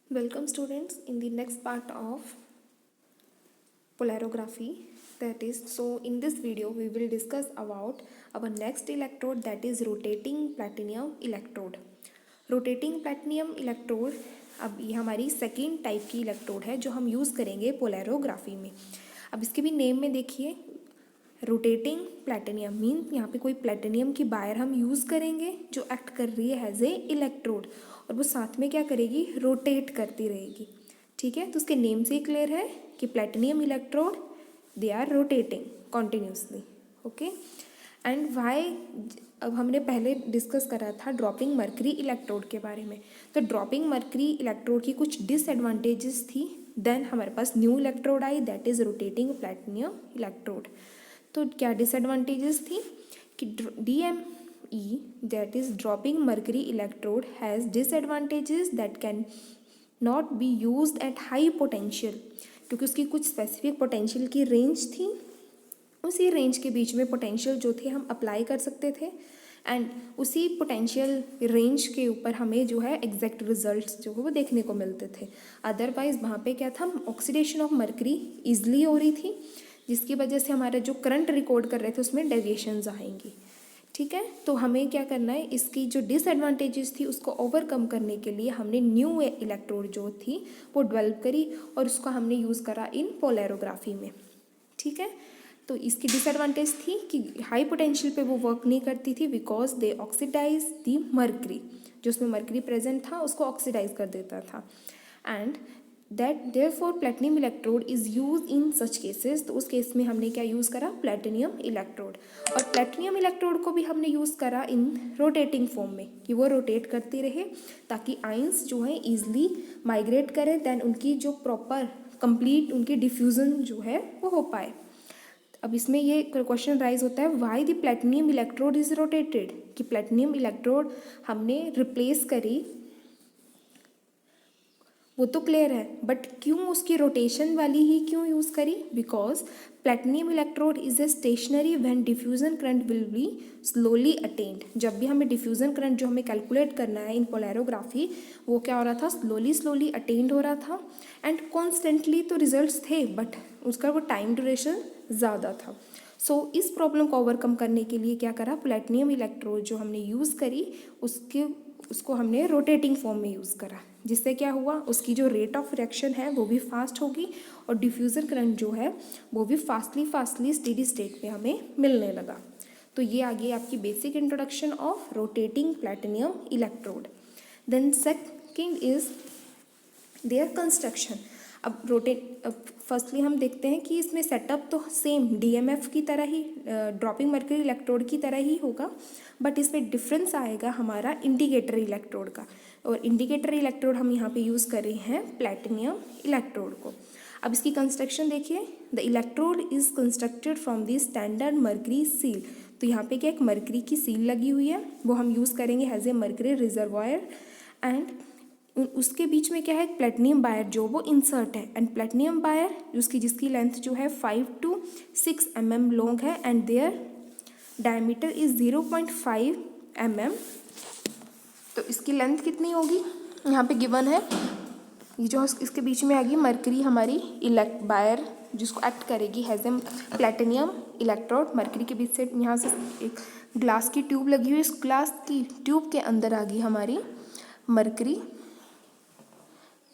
Welcome students in the next part of polarography, that is, so in this video we will discuss about our next electrode, that is rotating platinum electrode. Rotating platinum electrode अब ये हमारी second type की electrode है जो हम use करेंगे polarography में। अब इसके भी नेम में देखिए, रोटेटिंग प्लैटिनियम मीन यहाँ पे कोई प्लैटिनियम की वायर हम यूज़ करेंगे जो एक्ट कर रही है एज ए इलेक्ट्रोड, और वो साथ में क्या करेगी, रोटेट करती रहेगी। ठीक है, तो उसके नेम से ही क्लियर है कि platinum electrode they are rotating continuously. Okay, and why, अब हमने पहले डिस्कस करा था ड्रॉपिंग मर्करी इलेक्ट्रोड के बारे में। तो ड्रॉपिंग मर्करी इलेक्ट्रोड की कुछ डिसएडवांटेजेस थी। देन हमारे पास न्यू इलेक्ट्रोड आई, that is rotating platinum electrode. तो क्या डिसएडवांटेजेस थी कि DME, that is dropping mercury electrode, has disadvantages that can not be used at high potential, क्योंकि उसकी कुछ स्पेसिफिक पोटेंशियल की रेंज थी। उसी रेंज के बीच में पोटेंशियल जो थे हम अप्लाई कर सकते थे, एंड उसी पोटेंशियल रेंज के ऊपर हमें जो है एग्जैक्ट रिजल्ट्स जो है वो देखने को मिलते थे। अदरवाइज वहाँ पे क्या था, ऑक्सीडेशन ऑफ मर्करी ईजिली हो रही थी, जिसकी वजह से हमारा जो करंट रिकॉर्ड कर रहे थे उसमें डेविएशंस आएंगी। ठीक है, तो हमें क्या करना है, इसकी जो डिसएडवांटेजेस थी उसको ओवरकम करने के लिए हमने न्यू इलेक्ट्रोड जो थी वो डेवलप करी और उसको हमने यूज़ करा इन पोलैरोग्राफी में। ठीक है, तो इसकी डिसएडवांटेज थी कि हाई पोटेंशियल पे वो वर्क नहीं करती थी because they oxidize the mercury, जो उसमें मर्करी प्रेजेंट था उसको ऑक्सीडाइज कर देता था, and that therefore platinum electrode is use in such cases. तो उस केस में हमने क्या यूज़ करा, प्लैटिनियम इलेक्ट्रोड। और प्लैटिनियम इलेक्ट्रोड को भी हमने यूज़ करा इन रोटेटिंग फॉर्म में, कि वो रोटेट करती रहे ताकि आइंस जो है ईजिली माइग्रेट करें, दैन उनकी जो प्रॉपर कंप्लीट उनकी डिफ्यूज़न जो है वो हो पाए। अब इसमें ये क्वेश्चन राइज होता है, why the platinum electrode is rotated, कि प्लैटिनियम इलेक्ट्रोड हमने रिप्लेस करी वो तो क्लियर है, बट क्यों उसकी रोटेशन वाली ही क्यों यूज़ करी, because platinum electrode is a stationary when diffusion current will be slowly attend. जब भी हमें डिफ्यूजन करंट जो हमें कैलकुलेट करना है इन पोलैरोग्राफी, वो क्या हो रहा था, स्लोली अटेन्ड हो रहा था, एंड कॉन्स्टेंटली तो रिजल्ट्स थे बट उसका वो टाइम ड्यूरेशन ज़्यादा था। सो इस प्रॉब्लम को ओवरकम करने के लिए क्या करा, प्लैटिनियम इलेक्ट्रोड जो हमने यूज़ करी उसको हमने रोटेटिंग फॉर्म में यूज़ करा, जिससे क्या हुआ, उसकी जो रेट ऑफ रिएक्शन है वो भी फास्ट होगी और डिफ्यूज़न करंट जो है वो भी फास्टली स्टेडी स्टेट में हमें मिलने लगा। तो ये आ गई आपकी basic introduction of rotating platinum electrode. Then second is their construction. अब फर्स्टली हम देखते हैं कि इसमें सेटअप तो सेम DMF की तरह ही, ड्रॉपिंग मर्करी इलेक्ट्रोड की तरह ही होगा, बट इसमें डिफरेंस आएगा हमारा इंडिकेटर इलेक्ट्रोड का, और इंडिकेटर इलेक्ट्रोड हम यहाँ पे यूज़ कर रहे हैं प्लैटिनियम इलेक्ट्रोड को। अब इसकी कंस्ट्रक्शन देखिए, the electrode is constructed from the standard mercury seal. तो यहाँ पे क्या एक मर्करी की सील लगी हुई है, वो हम यूज़ करेंगे as a mercury reservoir, and उसके बीच में क्या है, प्लैटिनियम वायर जो वो इंसर्ट है, एंड प्लैटिनियम वायर जिसकी लेंथ जो है 5 to 6 mm लॉन्ग है, and their diameter is 0.5 mm। तो इसकी लेंथ कितनी होगी, यहाँ पे गिवन है, ये जो इसके बीच में आ गई मर्करी हमारी वायर जिसको एक्ट करेगी has a platinum electrode. Mercury के बीच से यहाँ से एक ग्लास की ट्यूब लगी हुई, इस ग्लास की ट्यूब के अंदर आ गई हमारी मर्करी।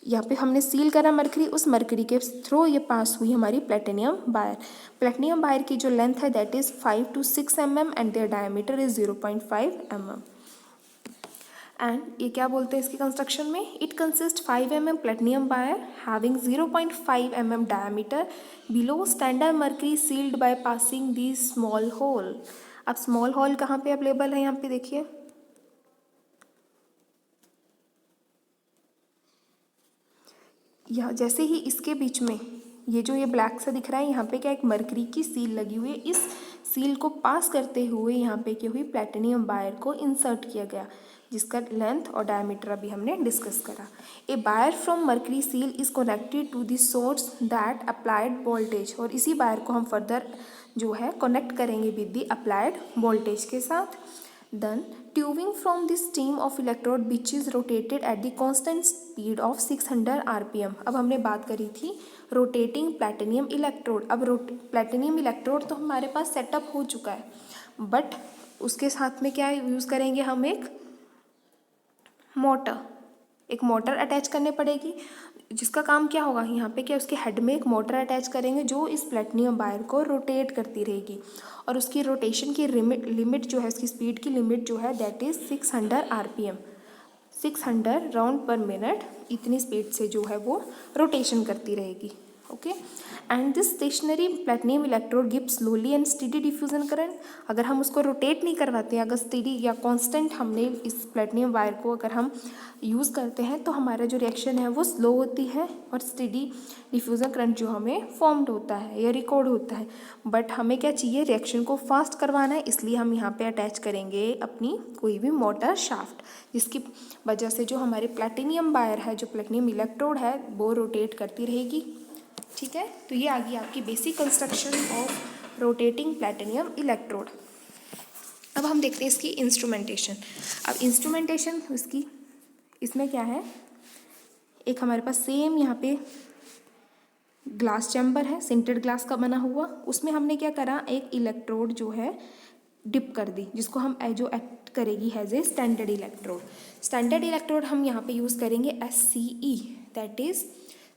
यहाँ पे हमने सील करा मर्करी, उस मर्करी के थ्रू ये पास हुई हमारी प्लैटिनियम वायर। प्लैटिनियम वायर की जो लेंथ है that is 5 to 6 mm and their diameter is 0.5 mm। And ये क्या बोलते हैं इसकी कंस्ट्रक्शन में, it consist 5 mm platinum wire having 0.5 mm डायमीटर below standard mercury sealed by passing the small hole. अब स्मॉल होल कहाँ पे अवेलेबल है, यहाँ पे देखिए, यहाँ जैसे ही इसके बीच में ये जो ये ब्लैक सा दिख रहा है, यहाँ पे क्या एक मर्करी की सील लगी हुई है, इस सील को पास करते हुए यहाँ पे क्या हुई, प्लैटिनियम वायर को इंसर्ट किया गया, जिसका लेंथ और डायमीटर अभी हमने डिस्कस करा। A wire from mercury seal is connected to the source that applied voltage, और इसी वायर को हम फर्दर जो है कनेक्ट करेंगे विद द अप्लाइड वोल्टेज के साथ। Then tubing from the steam of electrode which is rotated at the constant speed of 600 RPM। अब हमने बात करी थी रोटेटिंग प्लैटिनियम इलेक्ट्रोड। अब प्लैटिनियम इलेक्ट्रोड तो हमारे पास सेटअप हो चुका है, बट उसके साथ में क्या यूज़ करेंगे हम, एक मोटर अटैच करने पड़ेगी, जिसका काम क्या होगा, यहाँ पे क्या उसके हेड में एक मोटर अटैच करेंगे जो इस प्लैटिनियम वायर को रोटेट करती रहेगी, और उसकी रोटेशन की लिमिट जो है, उसकी स्पीड की लिमिट जो है that is 600 RPM, 600 round per minute, इतनी स्पीड से जो है वो रोटेशन करती रहेगी। Okay, and this stationary platinum electrode give slowly and steady diffusion current. अगर हम उसको रोटेट नहीं करवाते हैं, अगर स्टेडी या कांस्टेंट हमने इस प्लैटिनियम वायर को अगर हम यूज़ करते हैं, तो हमारा जो रिएक्शन है वो स्लो होती है और स्टेडी डिफ्यूजन करंट जो हमें फॉर्म्ड होता है या रिकॉर्ड होता है। बट हमें क्या चाहिए, रिएक्शन को फास्ट करवाना है, इसलिए हम यहाँ पे अटैच करेंगे अपनी कोई भी मोटर शाफ्ट, जिसकी वजह से जो हमारे प्लैटिनियम वायर है, जो प्लैटिनियम इलेक्ट्रोड है, वो रोटेट करती रहेगी। ठीक है, तो ये आ गई आपकी basic construction of rotating platinum electrode. अब हम देखते हैं इसकी इंस्ट्रूमेंटेशन। अब इंस्ट्रूमेंटेशन उसकी इसमें क्या है, एक हमारे पास सेम यहाँ पे ग्लास चैम्बर है, सिंटेड ग्लास का बना हुआ, उसमें हमने क्या करा, एक इलेक्ट्रोड जो है डिप कर दी, जिसको हम जो एक्ट करेगी has a standard electrode. Standard electrode हम यहाँ पे यूज़ करेंगे SCE, that is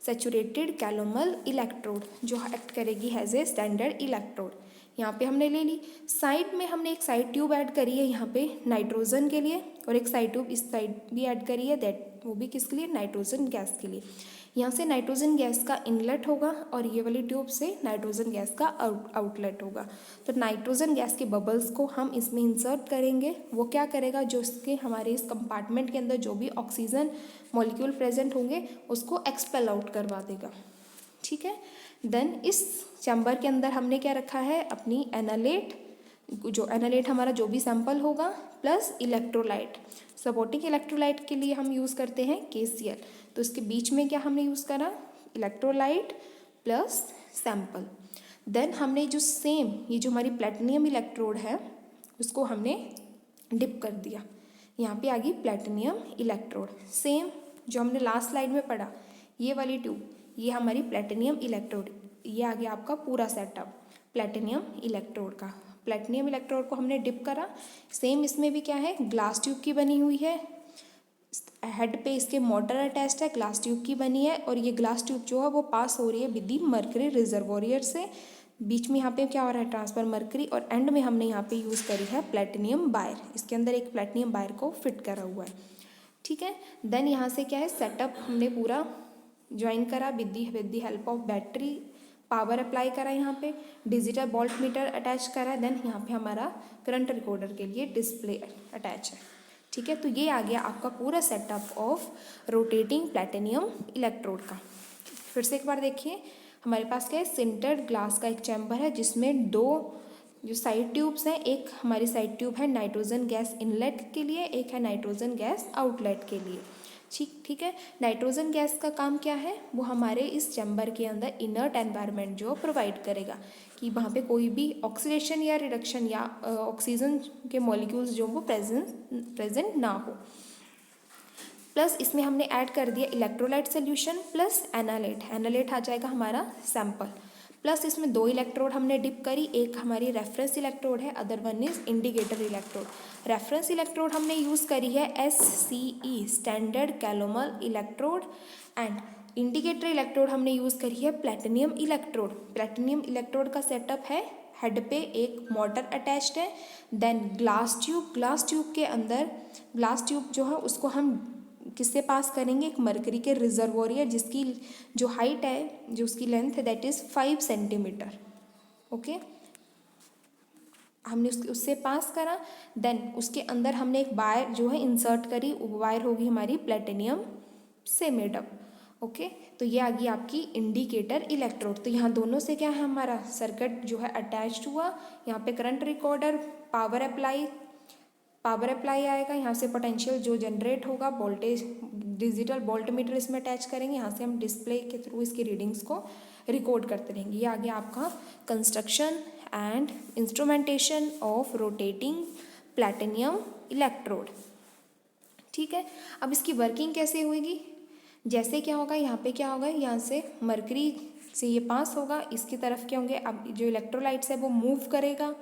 saturated calomel electrode, जो एक्ट करेगी हैज़ ए स्टैंडर्ड इलेक्ट्रोड। यहाँ पे हमने ले ली, साइड में हमने एक साइड ट्यूब ऐड करी है यहाँ पे नाइट्रोजन के लिए, और एक साइड ट्यूब इस साइड भी ऐड करी है, दैट वो भी किसके लिए, नाइट्रोजन गैस के लिए। यहाँ से नाइट्रोजन गैस का इनलेट होगा और ये वाली ट्यूब से नाइट्रोजन गैस का आउटलेट होगा। तो नाइट्रोजन गैस के बबल्स को हम इसमें इंसर्ट करेंगे, वो क्या करेगा, जो इसके हमारे इस कंपार्टमेंट के अंदर जो भी ऑक्सीजन मॉलिक्यूल प्रेजेंट होंगे उसको एक्सपेल आउट करवा देगा। ठीक है, देन इस चैम्बर के अंदर हमने क्या रखा है, अपनी एनालेट, जो एनालेट हमारा जो भी सैंपल होगा, प्लस इलेक्ट्रोलाइट। सपोर्टिंग इलेक्ट्रोलाइट के लिए हम यूज़ करते हैं KCl, तो इसके बीच में क्या हमने यूज़ करा, इलेक्ट्रोलाइट प्लस सैंपल। देन हमने जो सेम ये जो हमारी प्लैटिनियम इलेक्ट्रोड है उसको हमने डिप कर दिया, यहाँ पे आ गई प्लैटिनियम इलेक्ट्रोड। सेम जो हमने लास्ट स्लाइड में पढ़ा, ये वाली ट्यूब, ये हमारी प्लैटिनियम इलेक्ट्रोड, ये आ गया आपका पूरा सेटअप प्लैटिनियम इलेक्ट्रोड का। प्लैटिनियम इलेक्ट्रोड को हमने डिप करा, सेम इसमें भी क्या है, ग्लास ट्यूब की बनी हुई है, हेड पे इसके मोटर अटैच्ड है, ग्लास ट्यूब की बनी है, और ये ग्लास ट्यूब जो है वो पास हो रही है विद दी मर्करी रिजर्वोयर से, बीच में यहाँ पे क्या हो रहा है, ट्रांसफर मर्करी, और एंड में हमने यहाँ पे यूज़ करी है प्लैटिनियम वायर, इसके अंदर एक प्लैटिनियम वायर को फिट करा हुआ है। ठीक है, देन यहाँ से क्या है, सेटअप हमने पूरा ज्वाइन करा with the help of battery, power apply करा, यहाँ पे डिजिटल वोल्ट मीटर अटैच करा, देन यहाँ पे हमारा करंट रिकॉर्डर के लिए डिस्प्ले अटैच है। ठीक है, तो ये आ गया आपका पूरा setup of rotating platinum electrode का। फिर से एक बार देखिए, हमारे पास क्या है, सिंटर्ड ग्लास का एक चैम्बर है, जिसमें दो जो साइड ट्यूब्स हैं, एक हमारी साइड ट्यूब है नाइट्रोजन गैस इनलेट के लिए, एक है नाइट्रोजन गैस आउटलेट के लिए। ठीक है, नाइट्रोजन गैस का काम क्या है, वो हमारे इस चैम्बर के अंदर इनर्ट एनवायरनमेंट जो प्रोवाइड करेगा, कि वहाँ पे कोई भी ऑक्सीडेशन या रिडक्शन या ऑक्सीजन के मॉलिक्यूल्स जो वो प्रेजेंट ना हो। प्लस इसमें हमने ऐड कर दिया इलेक्ट्रोलाइट सोल्यूशन प्लस एनालेट, एनालेट आ जाएगा हमारा सैंपल, प्लस इसमें दो इलेक्ट्रोड हमने डिप करी, एक हमारी रेफरेंस इलेक्ट्रोड है, other one is indicator electrode. Reference electrode हमने यूज़ करी है SCE, standard calomel electrode, and indicator electrode हमने यूज़ करी है प्लैटिनियम इलेक्ट्रोड। प्लैटिनियम इलेक्ट्रोड का सेटअप है, हेड पे एक मोटर अटैच्ड है, देन ग्लास ट्यूब के अंदर ग्लास ट्यूब जो है उसको हम किससे पास करेंगे, एक मरकरी के रिजर्वोयर, जिसकी जो हाइट है, जो उसकी लेंथ है दैट इज़ 5 सेंटीमीटर। ओके, हमने उससे पास करा, देन उसके अंदर हमने एक वायर जो है इंसर्ट करी, वायर होगी हमारी प्लैटिनियम से मेडअप। ओके, तो ये आ गई आपकी इंडिकेटर इलेक्ट्रोड। तो यहाँ दोनों से क्या है, हमारा सर्किट जो है अटैच्ड हुआ, यहाँ पे करंट रिकॉर्डर, पावर अप्लाई आएगा, यहाँ से पोटेंशियल जो जनरेट होगा, वोल्टेज डिजिटल वोल्ट मीटर इसमें अटैच करेंगे, यहाँ से हम डिस्प्ले के थ्रू इसकी रीडिंग्स को रिकॉर्ड करते रहेंगे। ये आ गया आपका construction and instrumentation of rotating platinum electrode. ठीक है, अब इसकी वर्किंग कैसे होगी? जैसे क्या होगा, यहाँ पे क्या होगा, यहाँ से मरकरी से ये पास होगा, इसकी तरफ क्या होंगे, अब जो इलेक्ट्रोलाइट्स है वो मूव करेगा,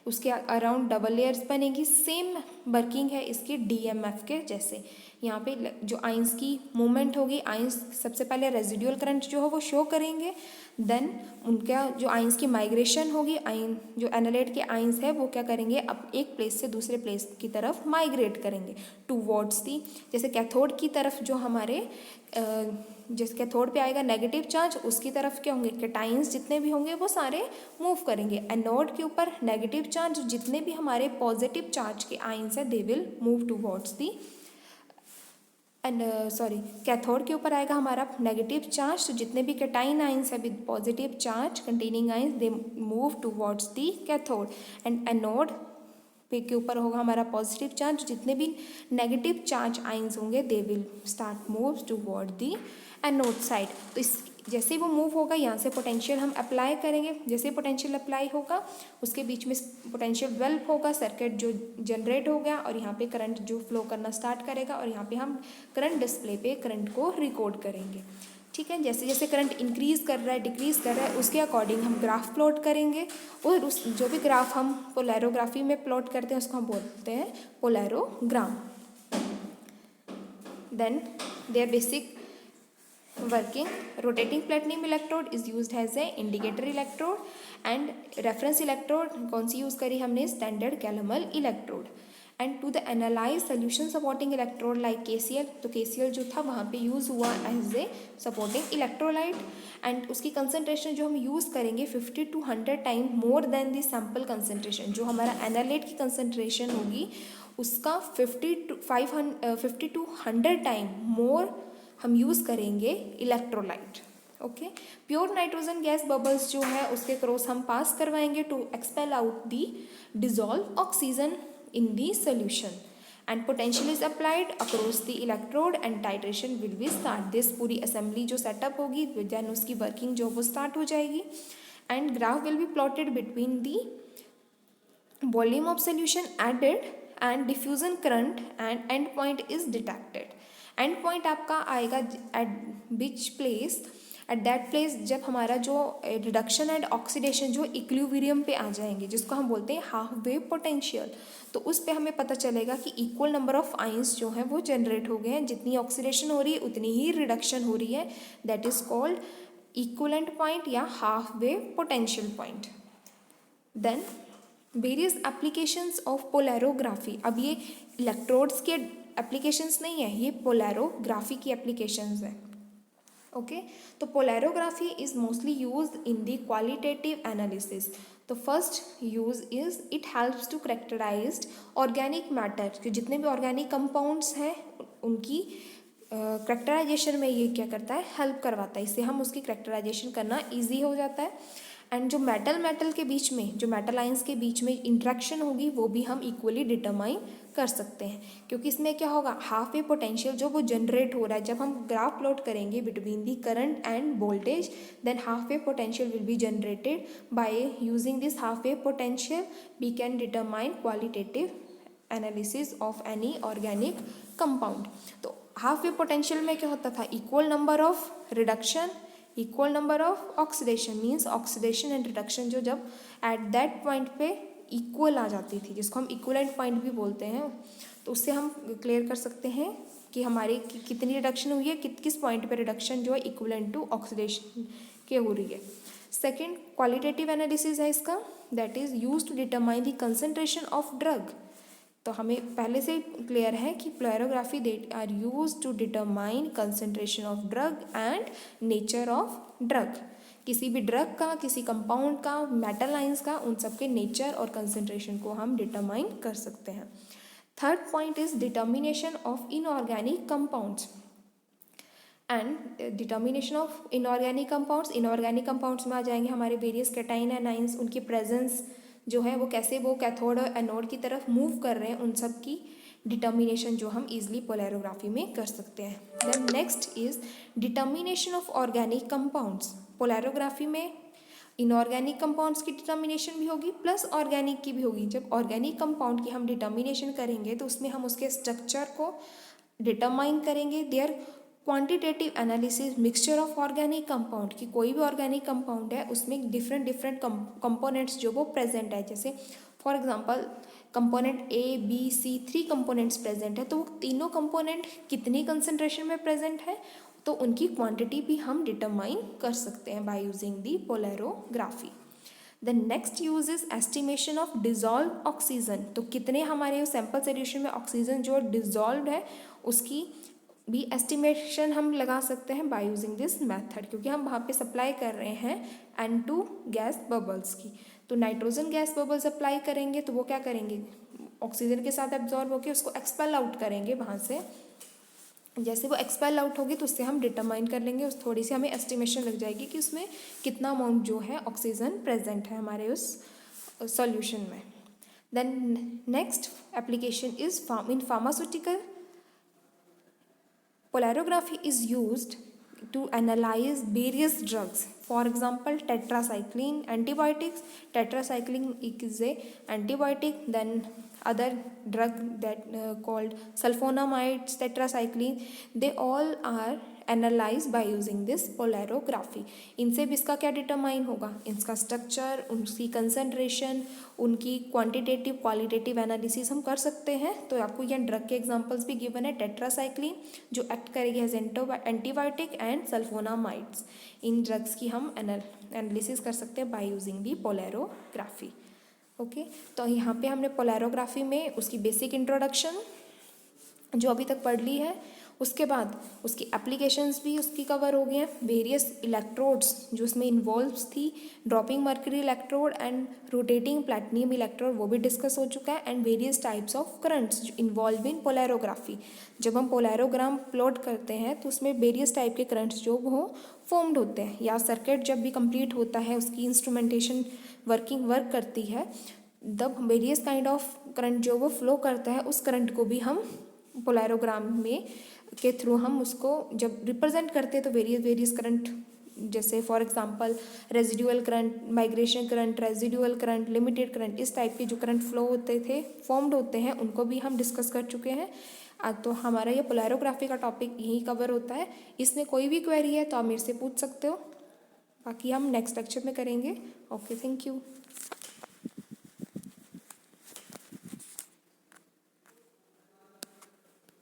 उसके अराउंड डबल लेयर्स बनेगी। सेम वर्किंग है इसकी डीएमएफ के जैसे। यहाँ पे जो आइंस की मूवमेंट होगी, आइंस सबसे पहले रेजिडुअल करंट जो है वो शो करेंगे, देन उनका जो आइंस की माइग्रेशन होगी, आइन जो एनालाइट के आइंस है वो क्या करेंगे, अब एक प्लेस से दूसरे प्लेस की तरफ माइग्रेट करेंगे टूवर्ड्स दी। जैसे कैथोड की तरफ जो हमारे जैसे कैथोड पे आएगा नेगेटिव चार्ज, उसकी तरफ क्या होंगे, कैटाइंस जितने भी होंगे वो सारे मूव करेंगे। एनोड के ऊपर नेगेटिव चार्ज, जितने भी हमारे पॉजिटिव चार्ज के आइंस है they will move towards the and cathode के ऊपर आएगा हमारा नेगेटिव चार्ज, तो जितने भी कैटाइन आइंस है with positive charge containing ions they move towards the cathode. And anode पे के ऊपर होगा हमारा पॉजिटिव चार्ज, जितने भी नेगेटिव चार्ज आइंस होंगे they will start move toward the anode side. तो इस जैसे वो मूव होगा, यहाँ से पोटेंशियल हम अप्लाई करेंगे। जैसे पोटेंशियल अप्लाई होगा, उसके बीच में पोटेंशियल डेवलप होगा, सर्किट जो जनरेट हो गया, और यहाँ पे करंट जो फ्लो करना स्टार्ट करेगा, और यहाँ पे हम करंट डिस्प्ले पे करंट को रिकॉर्ड करेंगे। ठीक है, जैसे जैसे करंट इंक्रीज कर रहा है, डिक्रीज कर रहा है, उसके अकॉर्डिंग हम ग्राफ प्लॉट करेंगे, और उस जो भी ग्राफ हम पोलैरोग्राफी में प्लॉट करते हैं उसको हम बोलते हैं polarogram. Then their basic working, rotating platinum electrode is used as a indicator electrode and reference electrode कौन सी यूज़ करी हमने, standard Calomel electrode। and to the analyze solution supporting electrode like KCl, तो KCl जो था वहाँ पे use हुआ as a supporting electrolyte and उसकी concentration जो हम यूज़ करेंगे 50 to 100 time more than the sample concentration। जो हमारा एनालाइट की concentration होगी उसका 50 to 100 टाइम more हम यूज़ करेंगे electrolyte. Okay, pure nitrogen gas bubbles जो है उसके क्रॉस हम पास करवाएंगे to expel out the dissolve oxygen in the solution and potential is applied across the electrode and titration will be start. This पूरी assembly जो setup होगी then उसकी working जो वो स्टार्ट हो जाएगी and graph will be plotted between the volume of solution added and diffusion current and and point is detected. And point आपका आएगा eight which place, at that place जब हमारा जो रिडक्शन एंड ऑक्सीडेशन जो equilibrium पे आ जाएंगे, जिसको हम बोलते हैं हाफ वेव पोटेंशियल, तो उस पे हमें पता चलेगा कि इक्वल नंबर ऑफ आइंस जो हैं वो जनरेट हो गए हैं, जितनी ऑक्सीडेशन हो रही है उतनी ही रिडक्शन हो रही है, that is called equivalent point या half wave potential point. Then various applications of polarography, अब ये इलेक्ट्रोड्स के एप्लीकेशंस नहीं है, ये पोलैरोग्राफी की एप्लीकेशंस है। ओके, तो polarography is mostly used in the qualitative analysis. तो first use is it helps to characterize organic matter, कि जितने भी ऑर्गेनिक कंपाउंड्स हैं उनकी करेक्टराइजेशन में ये क्या करता है, हेल्प करवाता है। इससे हम उसकी करेक्टराइजेशन करना ईजी हो जाता है। एंड जो मेटल के बीच में, जो मेटल आइंस के बीच में इंट्रैक्शन होगी वो भी हम इक्वली डिटरमाइन कर सकते हैं, क्योंकि इसमें क्या होगा, हाफ वेव पोटेंशियल जो वो जनरेट हो रहा है, जब हम ग्राफ प्लॉट करेंगे between the current and voltage, then half wave potential will be generated by using this half wave potential we can determine qualitative analysis of any organic compound. तो half wave potential में क्या होता था, equal number of reduction, equal number of oxidation, means oxidation and reduction जो जब at that point पे equal आ जाती थी, जिसको हम इक्वलेंट पॉइंट भी बोलते हैं, तो उससे हम क्लियर कर सकते हैं कि हमारी कितनी रिडक्शन हुई है, किस पॉइंट पे रिडक्शन जो है इक्वलेंट टू ऑक्सीडेशन के हो रही है। सेकेंड क्वालिटेटिव एनालिसिस है इसका, that is use to determine the concentration of drug. तो हमें पहले से क्लियर है कि polarography they are use to determine concentration of drug and nature of drug. किसी भी ड्रग का, किसी कंपाउंड का, मेटल आइंस का, उन सब के नेचर और कंसंट्रेशन को हम डिटरमाइन कर सकते हैं। Third point is determination of inorganic compounds and determination of inorganic compounds. Inorganic compounds में आ जाएंगे हमारे वेरियस कैटाइन एंड आइंस, उनकी प्रेजेंस जो है वो कैसे वो कैथोड और एनोड की तरफ मूव कर रहे हैं, उन सब की डिटर्मिनेशन जो हम इजीली पोलैरोग्राफी में कर सकते हैं। Then next is determination of organic compounds. Polarography में इनऑर्गेनिक कंपाउंड्स की डिटर्मिनेशन भी होगी प्लस ऑर्गेनिक की भी होगी। जब ऑर्गेनिक कंपाउंड की हम डिटर्मिनेशन करेंगे तो उसमें हम उसके स्ट्रक्चर को डिटरमाइन करेंगे, their quantitative analysis mixture of organic compound की कोई भी ऑर्गेनिक कंपाउंड है उसमें डिफरेंट डिफरेंट कंपोनेंट्स जो वो प्रेजेंट है, जैसे for example component A B C 3 components present है, तो वो तीनों कंपोनेंट कितनी कंसंट्रेशन में प्रेजेंट है तो उनकी क्वांटिटी भी हम डिटरमाइन कर सकते हैं by using the polarography. The next use is estimation of dissolve oxygen, तो कितने हमारे सैंपल सोल्यूशन में ऑक्सीजन जो डिजॉल्व है उसकी भी एस्टिमेशन हम लगा सकते हैं बाय यूजिंग दिस मेथड, क्योंकि हम वहाँ पे सप्लाई कर रहे हैं N2 गैस बबल्स की। तो नाइट्रोजन गैस बबल्स अप्लाई करेंगे तो वो क्या करेंगे, ऑक्सीजन के साथ एब्जॉर्ब होकर उसको एक्सपेल आउट करेंगे वहाँ से। जैसे वो एक्सपेल आउट होगी तो उससे हम डिटरमाइन कर लेंगे, उस थोड़ी सी हमें एस्टिमेशन लग जाएगी कि उसमें कितना अमाउंट जो है ऑक्सीजन प्रेजेंट है हमारे उस सॉल्यूशन में। Then next application is in pharmaceutical polarography is used to analyze various drugs. For example, tetracycline antibiotics. Tetracycline is a antibiotic. Then other drug that called sulfonamides, tetracycline. They all are analyze by using this polarography. इनसे भी इसका क्या determine होगा, इसका structure, उनकी concentration, उनकी quantitative qualitative analysis हम कर सकते हैं। तो आपको यहाँ ड्रग के एग्जांपल्स भी गिवन है, टेट्रासाइक्लिन जो एक्ट करेगी एज एंटीबायोटिक एंड सल्फोनामाइड्स। इन ड्रग्स की हम एनालिसिस कर सकते हैं by using the polarography. Okay, तो यहाँ पे हमने पोलैरोग्राफी में उसकी बेसिक इंट्रोडक्शन जो अभी तक पढ़ ली है, उसके बाद उसकी एप्लीकेशंस भी उसकी कवर हो गई हैं। वेरियस इलेक्ट्रोड्स जो उसमें इन्वॉल्व्स थी, dropping mercury electrode and rotating platinum electrode, वो भी डिस्कस हो चुका है। And various types of currents जो इन्वॉल्व इन पोलैरोग्राफी। जब हम पोलैरोग्राम प्लॉट करते हैं तो उसमें वेरियस टाइप के करंट्स जो वो फॉर्म्ड होते हैं, या सर्किट जब भी कंप्लीट होता है उसकी इंस्ट्रूमेंटेशन वर्क करती है, तब वेरियस काइंड ऑफ करंट जो वो फ्लो करता है उस करंट को भी हम पोलैरोग्राम में के थ्रू हम उसको जब रिप्रेजेंट करते हैं तो वेरियस करंट, जैसे for example residual current, migration current, residual current, limited current, इस टाइप के जो करंट फ्लो होते थे, फॉर्म्ड होते हैं, उनको भी हम डिस्कस कर चुके हैं। तो हमारा ये पोलैरोग्राफी का टॉपिक यही कवर होता है। इसमें कोई भी क्वेरी है तो आप मेरे से पूछ सकते हो, बाकी हम नेक्स्ट लेक्चर में करेंगे। Okay, thank you.